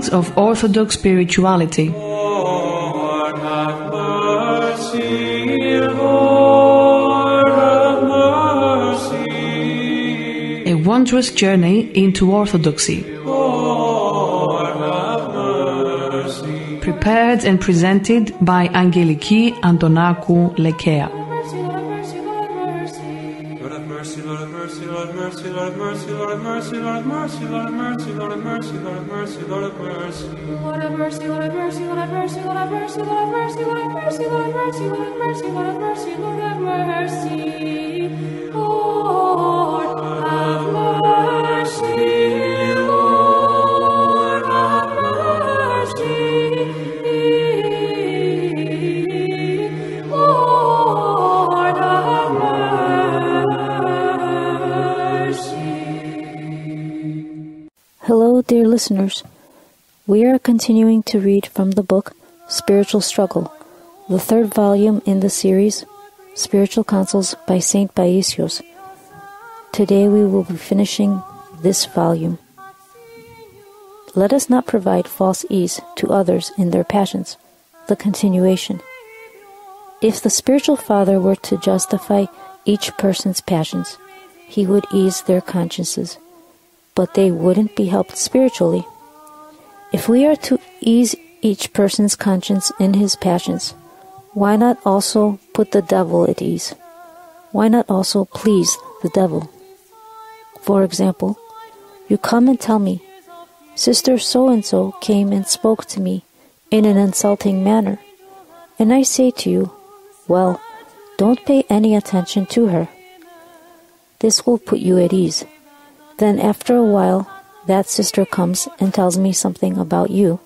standards of Orthodox spirituality. Lord, have mercy, Lord, have mercy. A wondrous journey into Orthodoxy. Lord, have mercy. Prepared and presented by Angeliki Antonakou Lekea. Lord have mercy, Lord have mercy, Lord have mercy, Lord have mercy, Lord have mercy, Lord have mercy, Lord have mercy, Lord have mercy, Lord have mercy, Lord have mercy. Lord have mercy, Lord have mercy, Lord have mercy, Lord have mercy, Lord have mercy, Lord have mercy, Lord have mercy, Lord have mercy, Lord have mercy. Lord have mercy, Lord have mercy. Lord have mercy. Hello, dear listeners. We are continuing to read from the book Spiritual Struggle, the third volume in the series Spiritual Counsels by Saint Paisios. Today we will be finishing this volume. Let us not provide false ease to others in their passions. The continuation. If the spiritual father were to justify each person's passions, he would ease their consciences, but they wouldn't be helped spiritually. If we are to ease each person's conscience in his passions, why not also put the devil at ease? Why not also please the devil? For example, you come and tell me, Sister so-and-so came and spoke to me in an insulting manner, and I say to you, well, don't pay any attention to her. This will put you at ease. Then after a while, that sister comes and tells me something about you.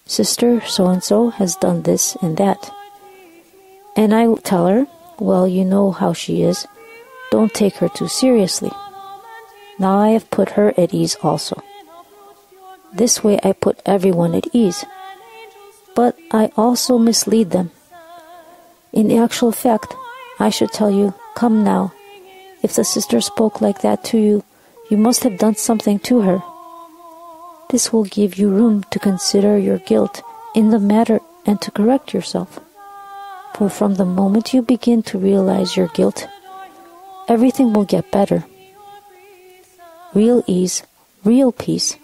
Sister so-and-so has done this and that. And I tell her, well, you know how she is. Don't take her too seriously. Now I have put her at ease also. This way I put everyone at ease. But I also mislead them. In actual fact, I should tell you, come now, if the sister spoke like that to you, you must have done something to her. This will give you room to consider your guilt in the matter and to correct yourself. For from the moment you begin to realize your guilt, everything will get better. Real ease, real peace,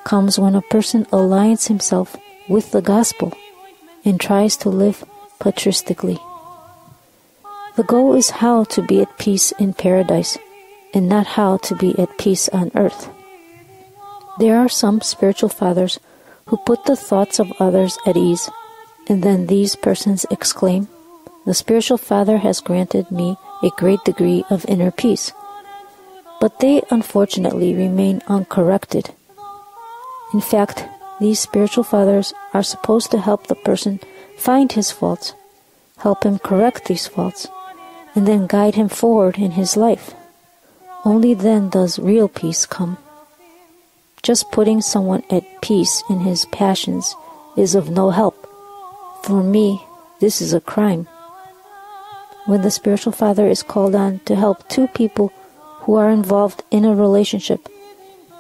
comes when a person aligns himself with the gospel and tries to live patristically. The goal is how to be at peace in paradise, and not how to be at peace on earth. There are some spiritual fathers who put the thoughts of others at ease, and then these persons exclaim, the spiritual father has granted me a great degree of inner peace. But they unfortunately remain uncorrected. In fact, these spiritual fathers are supposed to help the person find his faults, help him correct these faults, and then guide him forward in his life. Only then does real peace come. Just putting someone at peace in his passions is of no help. For me, this is a crime. When the spiritual father is called on to help two people who are involved in a relationship,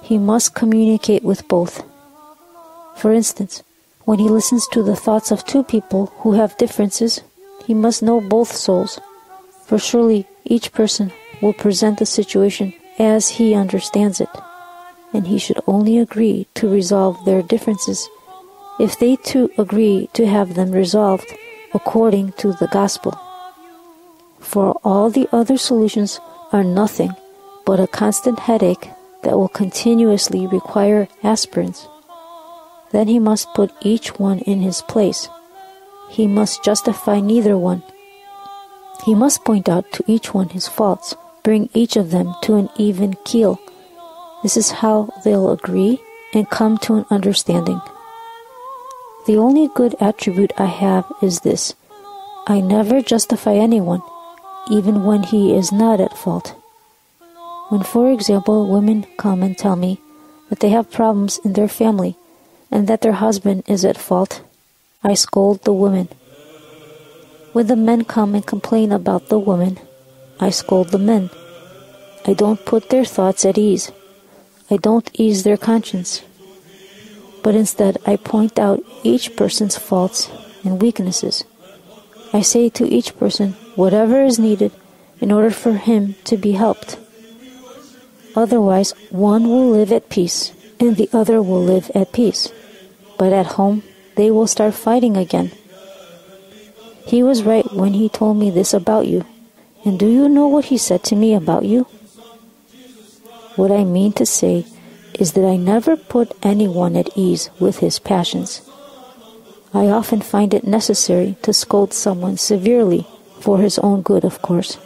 he must communicate with both. For instance, when he listens to the thoughts of two people who have differences, he must know both souls, for surely each person will present the situation as he understands it, and he should only agree to resolve their differences if they too agree to have them resolved according to the gospel. For all the other solutions are nothing but a constant headache that will continuously require aspirins. Then he must put each one in his place. He must justify neither one. He must point out to each one his faults, bring each of them to an even keel. This is how they'll agree and come to an understanding. The only good attribute I have is this: I never justify anyone, even when he is not at fault. When, for example, women come and tell me that they have problems in their family and that their husband is at fault, I scold the women. When the men come and complain about the women, I scold the men. I don't put their thoughts at ease. I don't ease their conscience. but instead I point out each person's faults and weaknesses. I say to each person whatever is needed in order for him to be helped. Otherwise, one will live at peace and the other will live at peace. But at home, they will start fighting again. He was right when he told me this about you. And do you know what he said to me about you? What I mean to say is that I never put anyone at ease with his passions. I often find it necessary to scold someone severely, for his own good, of course.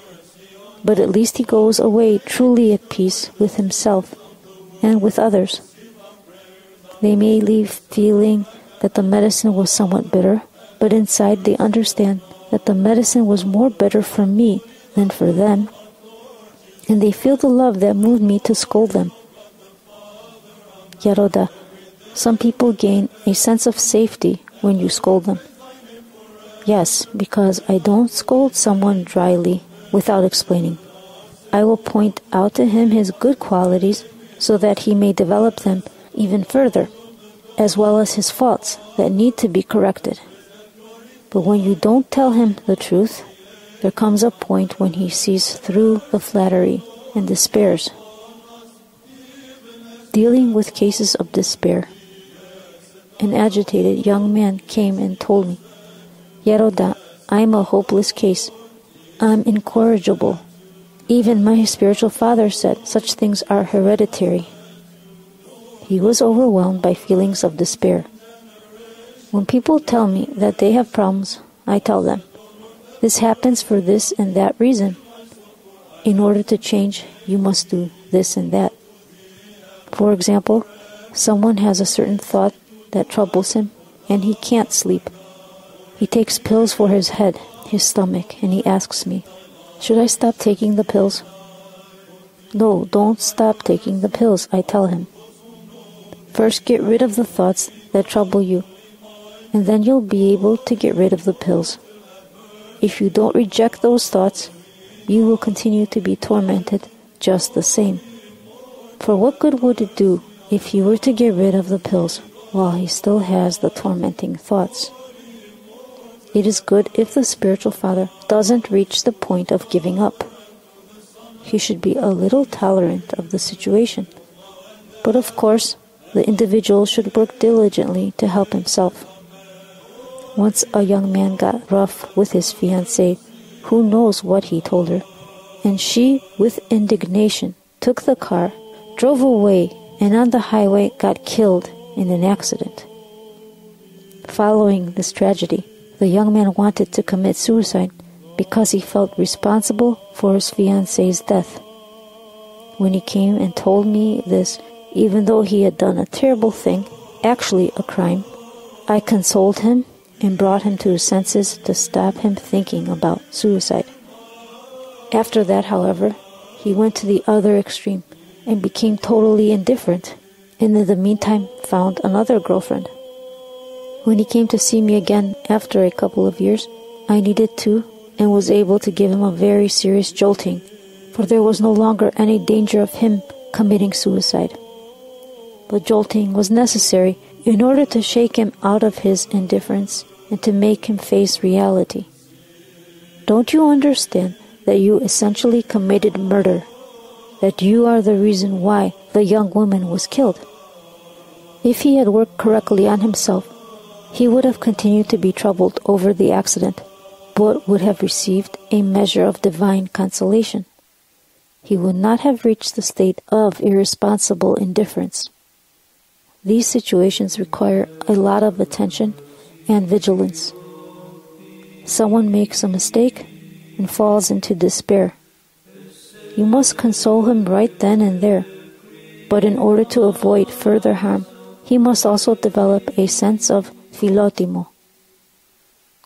But at least he goes away truly at peace with himself and with others. They may leave feeling that the medicine was somewhat bitter, but inside they understand that the medicine was more bitter for me than for them, and they feel the love that moved me to scold them. Yaroda, some people gain a sense of safety when you scold them. Yes, because I don't scold someone dryly without explaining. I will point out to him his good qualities so that he may develop them even further, as well as his faults that need to be corrected. But when you don't tell him the truth, there comes a point when he sees through the flattery and despairs. Dealing with cases of despair, an agitated young man came and told me, Yaroda, I'm a hopeless case. I'm incorrigible. Even my spiritual father said such things are hereditary. He was overwhelmed by feelings of despair. When people tell me that they have problems, I tell them, this happens for this and that reason. In order to change, you must do this and that. For example, someone has a certain thought that troubles him, and he can't sleep. He takes pills for his head, his stomach, and he asks me, should I stop taking the pills? No, don't stop taking the pills, I tell him. First get rid of the thoughts that trouble you, and then you'll be able to get rid of the pills. If you don't reject those thoughts, you will continue to be tormented just the same. For what good would it do if you were to get rid of the pills while he still has the tormenting thoughts? It is good if the spiritual father doesn't reach the point of giving up. He should be a little tolerant of the situation. But of course, the individual should work diligently to help himself. Once a young man got rough with his fiancée, who knows what he told her, and she, with indignation, took the car, drove away, and on the highway got killed in an accident. Following this tragedy, the young man wanted to commit suicide because he felt responsible for his fiancée's death. When he came and told me this, even though he had done a terrible thing, actually a crime, I consoled him and brought him to his senses to stop him thinking about suicide. After that, however, he went to the other extreme and became totally indifferent, and in the meantime found another girlfriend. When he came to see me again after a couple of years, I needed to and was able to give him a very serious jolting, for there was no longer any danger of him committing suicide. The jolting was necessary in order to shake him out of his indifference and to make him face reality. Don't you understand that you essentially committed murder, that you are the reason why the young woman was killed? If he had worked correctly on himself, he would have continued to be troubled over the accident, but would have received a measure of divine consolation. He would not have reached the state of irresponsible indifference. These situations require a lot of attention and vigilance. Someone makes a mistake and falls into despair. You must console him right then and there, but in order to avoid further harm, he must also develop a sense of Philotimo.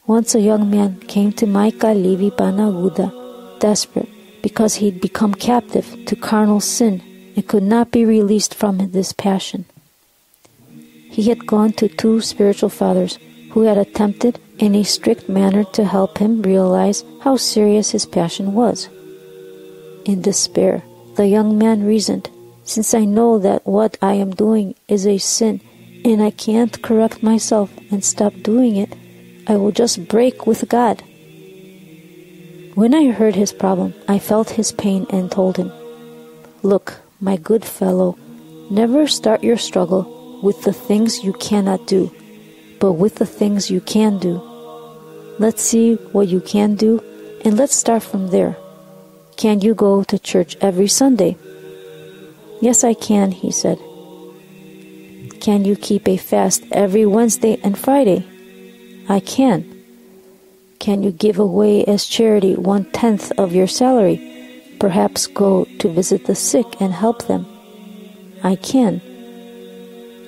Once a young man came to my Kalivi Panaguda, desperate because he'd become captive to carnal sin and could not be released from this passion. He had gone to 2 spiritual fathers who had attempted in a strict manner to help him realize how serious his passion was. In despair, the young man reasoned, since I know that what I am doing is a sin, and I can't correct myself and stop doing it, I will just break with God. When I heard his problem, I felt his pain and told him, "Look, my good fellow, never start your struggle with the things you cannot do, but with the things you can do. Let's see what you can do, and let's start from there. Can you go to church every Sunday?" "Yes, I can," he said. "Can you keep a fast every Wednesday and Friday?" "I can." "Can you give away as charity 1/10 of your salary? Perhaps go to visit the sick and help them?" "I can."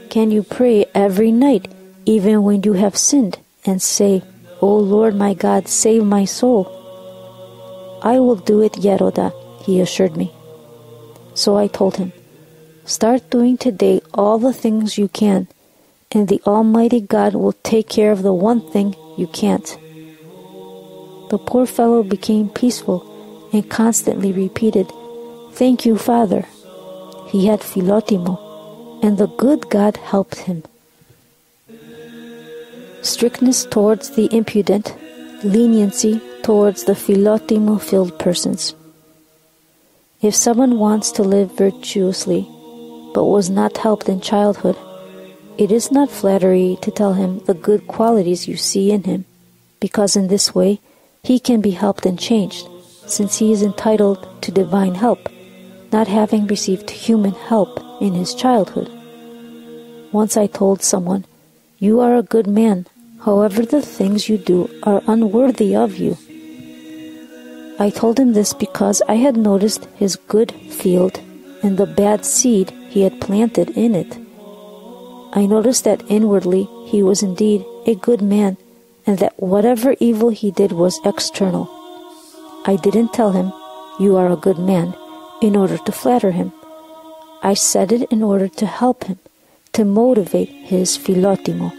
"Can you pray every night, even when you have sinned, and say, 'O Lord my God, save my soul'?" "I will do it, Yeroda," he assured me. So I told him, "Start doing today all the things you can, and the Almighty God will take care of the one thing you can't." The poor fellow became peaceful and constantly repeated, "Thank you, Father." He had Philotimo, and the good God helped him. Strictness towards the impudent, leniency towards the Philotimo-Filled persons. If someone wants to live virtuously, but was not helped in childhood, it is not flattery to tell him the good qualities you see in him, because in this way he can be helped and changed, since he is entitled to divine help, not having received human help in his childhood. Once I told someone, "You are a good man, however the things you do are unworthy of you." I told him this because I had noticed his good field and the bad seed he had planted in it. I noticed that inwardly he was indeed a good man, and that whatever evil he did was external. I didn't tell him, "You are a good man," in order to flatter him. I said it in order to help him, to motivate his Philotimo.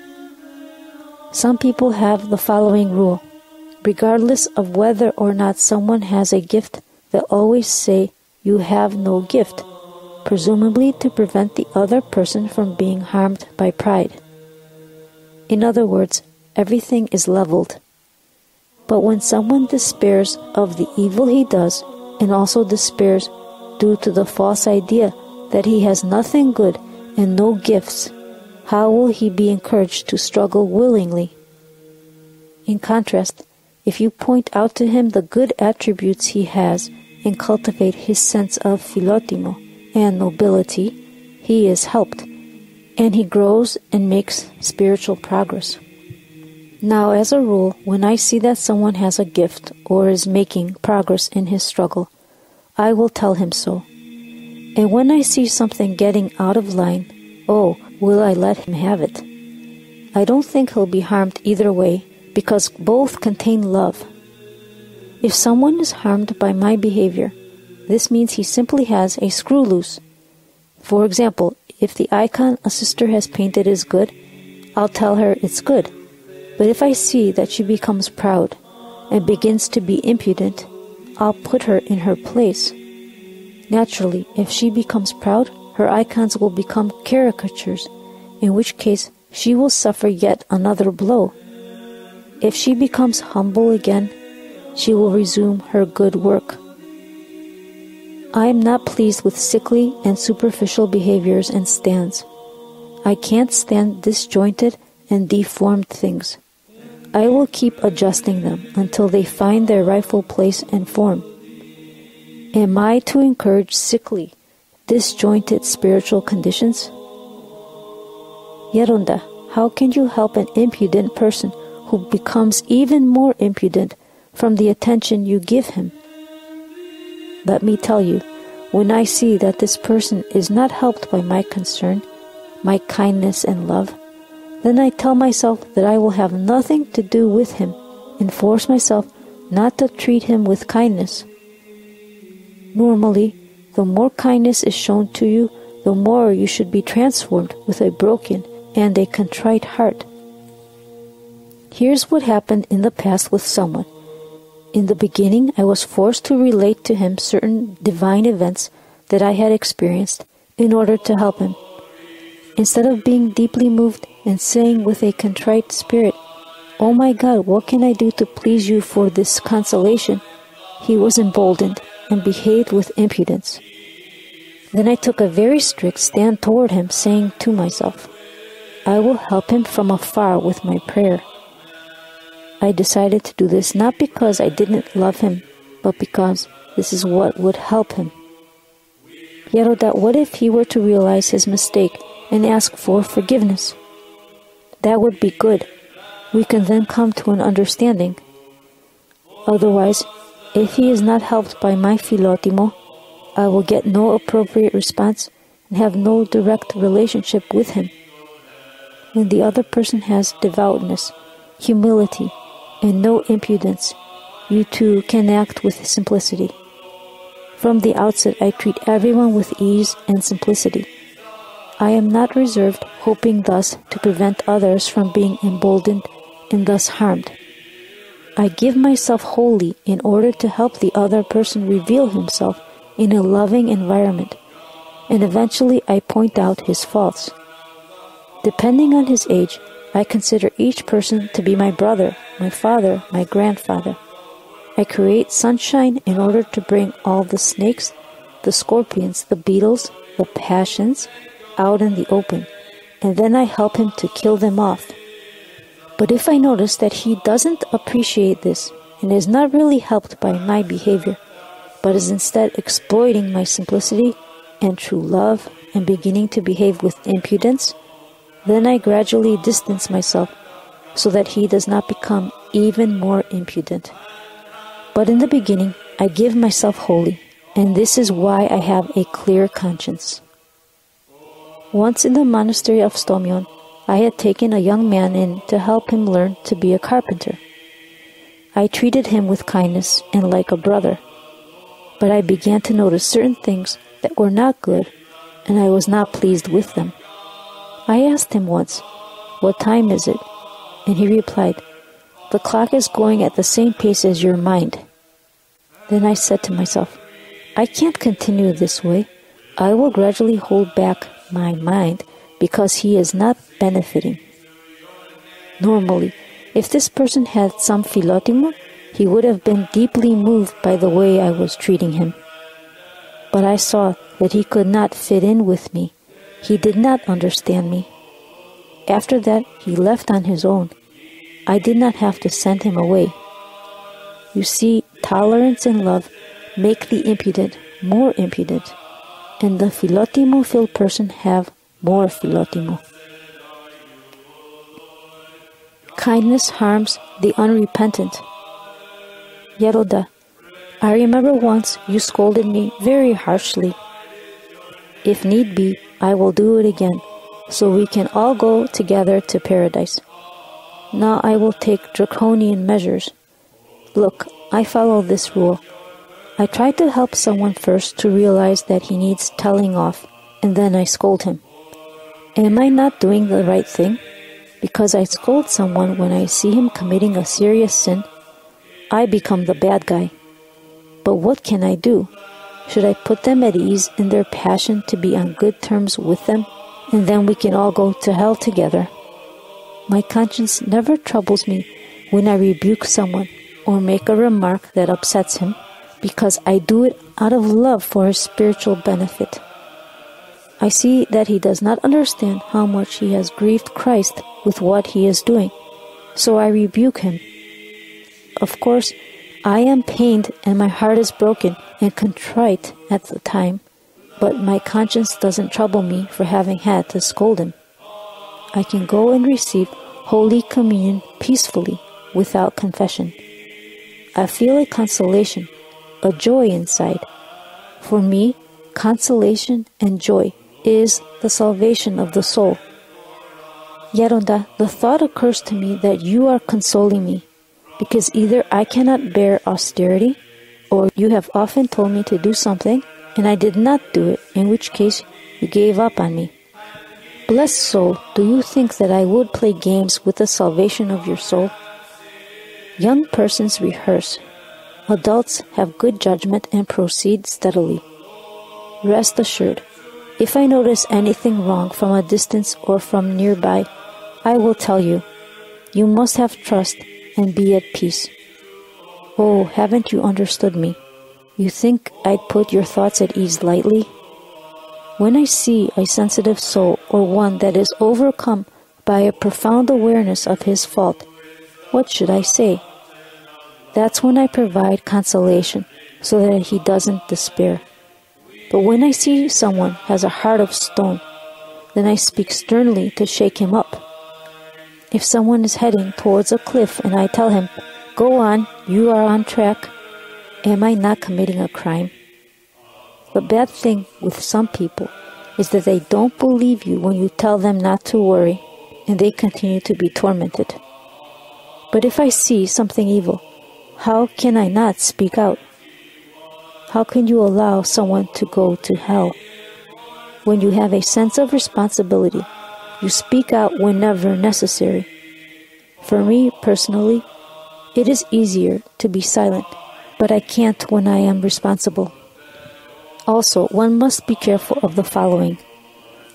Some people have the following rule: regardless of whether or not someone has a gift, they'll always say, "You have no gift," presumably to prevent the other person from being harmed by pride. In other words, everything is leveled. But when someone despairs of the evil he does, and also despairs due to the false idea that he has nothing good and no gifts, how will he be encouraged to struggle willingly? In contrast, if you point out to him the good attributes he has and cultivate his sense of Philotimo and nobility, he is helped, and he grows and makes spiritual progress. Now, as a rule, when I see that someone has a gift or is making progress in his struggle, I will tell him so. And when I see something getting out of line, will I let him have it? I don't think he'll be harmed either way, because both contain love. If someone is harmed by my behavior, this means he simply has a screw loose. For example, if the icon a sister has painted is good, I'll tell her it's good. But if I see that she becomes proud and begins to be impudent, I'll put her in her place. Naturally, if she becomes proud, her icons will become caricatures, in which case she will suffer yet another blow. If she becomes humble again, she will resume her good work. I am not pleased with sickly and superficial behaviors and stands. I can't stand disjointed and deformed things. I will keep adjusting them until they find their rightful place and form. Am I to encourage sickly, disjointed spiritual conditions? Yeronda, how can you help an impudent person who becomes even more impudent from the attention you give him? Let me tell you, when I see that this person is not helped by my concern, my kindness and love, then I tell myself that I will have nothing to do with him and force myself not to treat him with kindness. Normally, the more kindness is shown to you, the more you should be transformed with a broken and a contrite heart. Here's what happened in the past with someone. In the beginning, I was forced to relate to him certain divine events that I had experienced in order to help him. Instead of being deeply moved and saying with a contrite spirit, "Oh my God, what can I do to please you for this consolation?" he was emboldened and behaved with impudence. Then I took a very strict stand toward him, saying to myself, "I will help him from afar with my prayer." I decided to do this not because I didn't love him, but because this is what would help him. Yet what if he were to realize his mistake and ask for forgiveness? That would be good. We can then come to an understanding. Otherwise, if he is not helped by my Philotimo, I will get no appropriate response and have no direct relationship with him. When the other person has devoutness, humility, and no impudence, you too can act with simplicity. From the outset, I treat everyone with ease and simplicity. I am not reserved, hoping thus to prevent others from being emboldened and thus harmed. I give myself wholly in order to help the other person reveal himself in a loving environment, and eventually I point out his faults. Depending on his age, I consider each person to be my brother, my father, my grandfather. I create sunshine in order to bring all the snakes, the scorpions, the beetles, the passions out in the open, and then I help him to kill them off. But if I notice that he doesn't appreciate this and is not really helped by my behavior, but is instead exploiting my simplicity and true love and beginning to behave with impudence, then I gradually distance myself so that he does not become even more impudent. But in the beginning, I give myself wholly, and this is why I have a clear conscience. Once in the monastery of Stomion, I had taken a young man in to help him learn to be a carpenter. I treated him with kindness and like a brother, but I began to notice certain things that were not good, and I was not pleased with them. I asked him once, "What time is it?" And he replied, "The clock is going at the same pace as your mind." Then I said to myself, "I can't continue this way. I will gradually hold back my mind because he is not benefiting." Normally, if this person had some Philotimo, he would have been deeply moved by the way I was treating him. But I saw that he could not fit in with me. He did not understand me. After that, he left on his own. I did not have to send him away. You see, tolerance and love make the impudent more impudent, and the Philotimo-Filled person have more Philotimo. Kindness harms the unrepentant. Yeroda, I remember once you scolded me very harshly. If need be, I will do it again, so we can all go together to paradise. Now I will take draconian measures. Look, I follow this rule. I try to help someone first to realize that he needs telling off, and then I scold him. Am I not doing the right thing? Because I scold someone when I see him committing a serious sin, I become the bad guy. But what can I do? Should I put them at ease in their passion to be on good terms with them, and then we can all go to hell together? My conscience never troubles me when I rebuke someone or make a remark that upsets him, because I do it out of love for his spiritual benefit. I see that he does not understand how much he has grieved Christ with what he is doing, so I rebuke him. Of course, I am pained and my heart is broken and contrite at the time, but my conscience doesn't trouble me for having had to scold him. I can go and receive Holy Communion peacefully without confession. I feel a consolation, a joy inside. For me, consolation and joy is the salvation of the soul. Yeronda, the thought occurs to me that you are consoling me, because either I cannot bear austerity, or you have often told me to do something, and I did not do it, in which case you gave up on me. Blessed soul, do you think that I would play games with the salvation of your soul? Young persons rehearse. Adults have good judgment and proceed steadily. Rest assured, If I notice anything wrong from a distance or from nearby, I will tell you. You must have trust and be at peace. Oh, haven't you understood me? You think I'd put your thoughts at ease lightly? When I see a sensitive soul or one that is overcome by a profound awareness of his fault, what should I say? That's when I provide consolation so that he doesn't despair. But when I see someone has a heart of stone, then I speak sternly to shake him up. If someone is heading towards a cliff and I tell him, "Go on, you are on track," am I not committing a crime? The bad thing with some people is that they don't believe you when you tell them not to worry, and they continue to be tormented. But if I see something evil, how can I not speak out? How can you allow someone to go to hell? When you have a sense of responsibility, you speak out whenever necessary. For me, personally, it is easier to be silent, but I can't when I am responsible. Also, one must be careful of the following.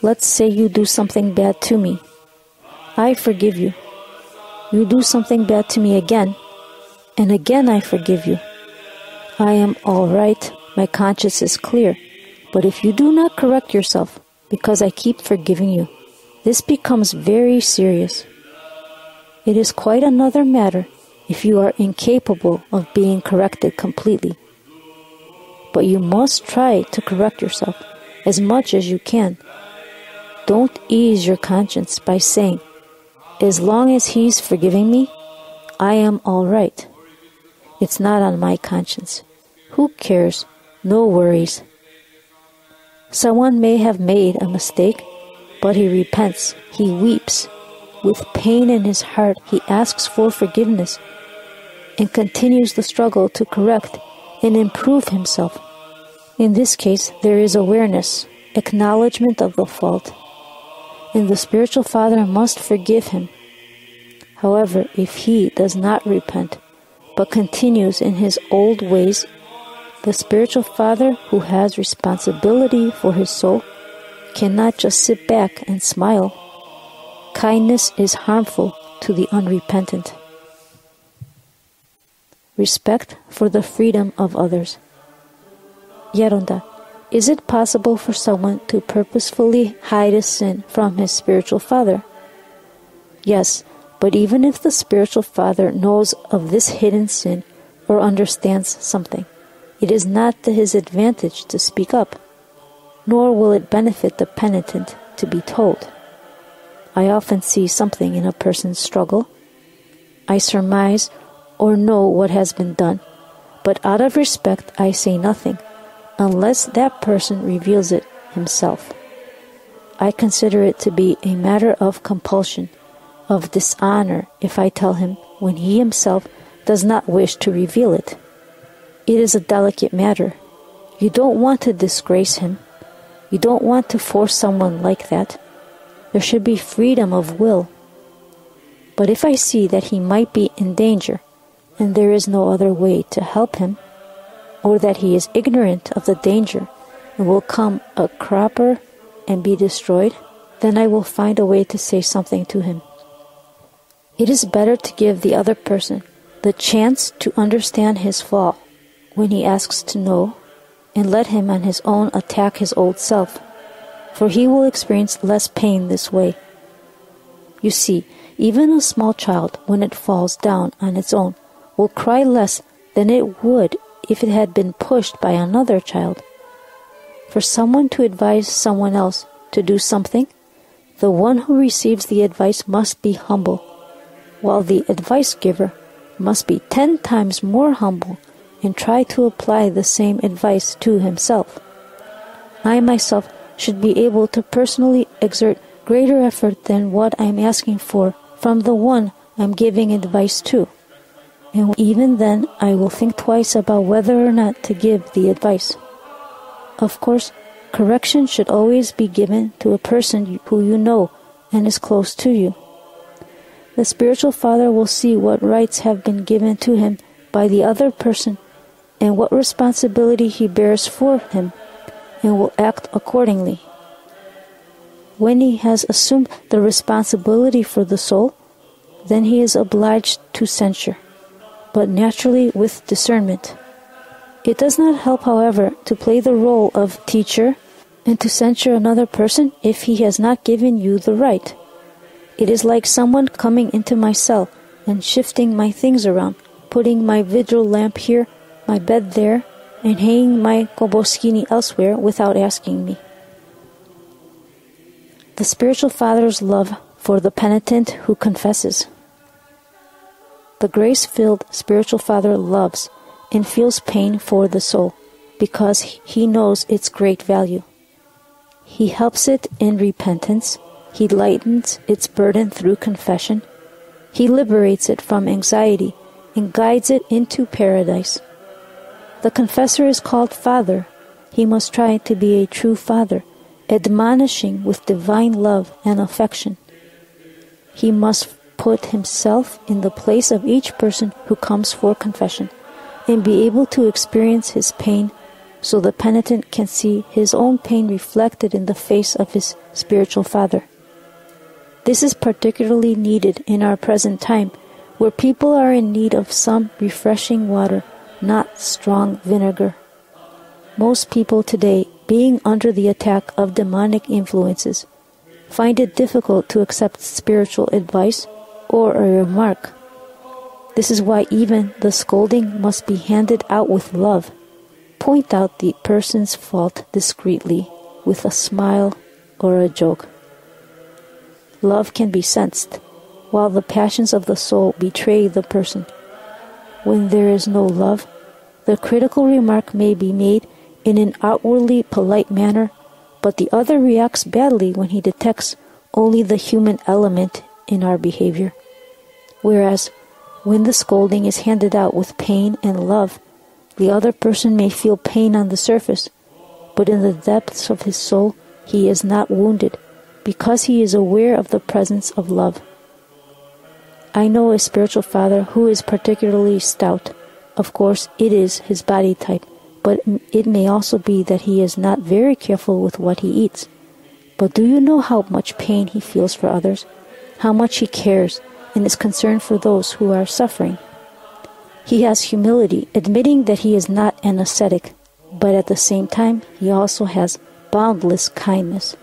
Let's say you do something bad to me. I forgive you. You do something bad to me again, and again I forgive you. I am all right, my conscience is clear. But if you do not correct yourself, because I keep forgiving you, this becomes very serious. It is quite another matter if you are incapable of being corrected completely. But you must try to correct yourself as much as you can. Don't ease your conscience by saying, "As long as he's forgiving me, I am all right. It's not on my conscience. Who cares? No worries." Someone may have made a mistake, but he repents, he weeps. With pain in his heart, he asks for forgiveness and continues the struggle to correct and improve himself. In this case, there is awareness, acknowledgement of the fault, and the spiritual father must forgive him. However, if he does not repent, but continues in his old ways, the spiritual father who has responsibility for his soul cannot just sit back and smile. Kindness is harmful to the unrepentant. Respect for the freedom of others. Yeronda, is it possible for someone to purposefully hide a sin from his spiritual father? Yes, but even if the spiritual father knows of this hidden sin or understands something, it is not to his advantage to speak up, nor will it benefit the penitent to be told. I often see something in a person's struggle. I surmise or know what has been done, but out of respect I say nothing, unless that person reveals it himself. I consider it to be a matter of compulsion, of dishonor, if I tell him when he himself does not wish to reveal it. It is a delicate matter. You don't want to disgrace him. You don't want to force someone like that. There should be freedom of will. But if I see that he might be in danger, and there is no other way to help him, or that he is ignorant of the danger and will come a cropper and be destroyed, then I will find a way to say something to him. It is better to give the other person the chance to understand his fall when he asks to know, and let him on his own attack his old self, for he will experience less pain this way. You see, even a small child, when it falls down on its own, will cry less than it would if it had been pushed by another child. For someone to advise someone else to do something, the one who receives the advice must be humble, while the advice giver must be 10 times more humble and try to apply the same advice to himself. I myself should be able to personally exert greater effort than what I am asking for from the one I am giving advice to. And even then, I will think twice about whether or not to give the advice. Of course, correction should always be given to a person who you know and is close to you. The spiritual father will see what rights have been given to him by the other person and what responsibility he bears for him, and will act accordingly. when he has assumed the responsibility for the soul, then he is obliged to censure, but naturally with discernment. It does not help, however, to play the role of teacher and to censure another person if he has not given you the right. It is like someone coming into my cell and shifting my things around, putting my vigil lamp here, my bed there, and hanging my koboskini elsewhere without asking me. The spiritual father's love for the penitent who confesses. The grace-filled spiritual father loves and feels pain for the soul because he knows its great value. He helps it in repentance. He lightens its burden through confession. He liberates it from anxiety and guides it into paradise. The confessor is called Father. He must try to be a true father, admonishing with divine love and affection. He must put himself in the place of each person who comes for confession and be able to experience his pain so the penitent can see his own pain reflected in the face of his spiritual father. This is particularly needed in our present time, where people are in need of some refreshing water, not strong vinegar. Most people today, being under the attack of demonic influences, find it difficult to accept spiritual advice or a remark. This is why even the scolding must be handed out with love. Point out the person's fault discreetly with a smile or a joke. Love can be sensed, while the passions of the soul betray the person. When there is no love, the critical remark may be made in an outwardly polite manner, but the other reacts badly when he detects only the human element in our behavior. Whereas, when the scolding is handed out with pain and love, the other person may feel pain on the surface, but in the depths of his soul he is not wounded, because he is aware of the presence of love. I know a spiritual father who is particularly stout. Of course, it is his body type, but it may also be that he is not very careful with what he eats. But do you know how much pain he feels for others? How much he cares and is concerned for those who are suffering? He has humility, admitting that he is not an ascetic, but at the same time he also has boundless kindness.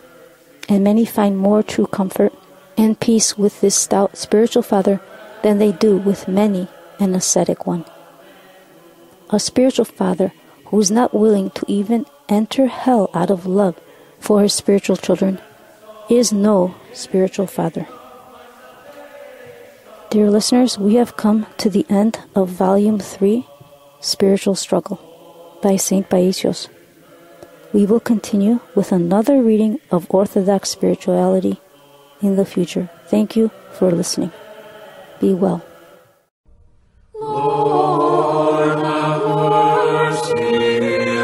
And many find more true comfort and peace with this stout spiritual father than they do with many an ascetic one. A spiritual father who is not willing to even enter hell out of love for his spiritual children is no spiritual father. Dear listeners, we have come to the end of Volume 3, Spiritual Struggle, by St. Paisios. We will continue with another reading of Orthodox spirituality in the future. Thank you for listening. Be well. Lord, have mercy.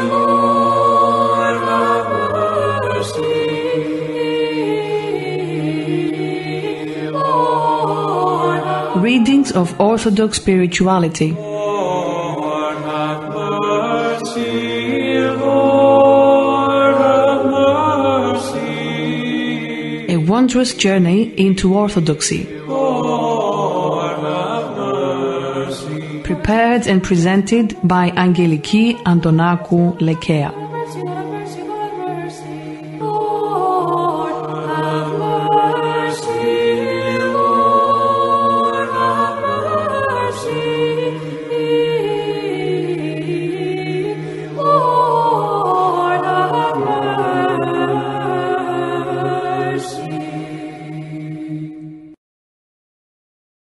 Lord, have mercy. Lord, have Readings of Orthodox Spirituality. Lord, have mercy. Lord, have mercy. A wondrous journey into Orthodoxy. Lord, have mercy. Prepared and presented by Angeliki Antonakou Lekea. Mercy, Lord,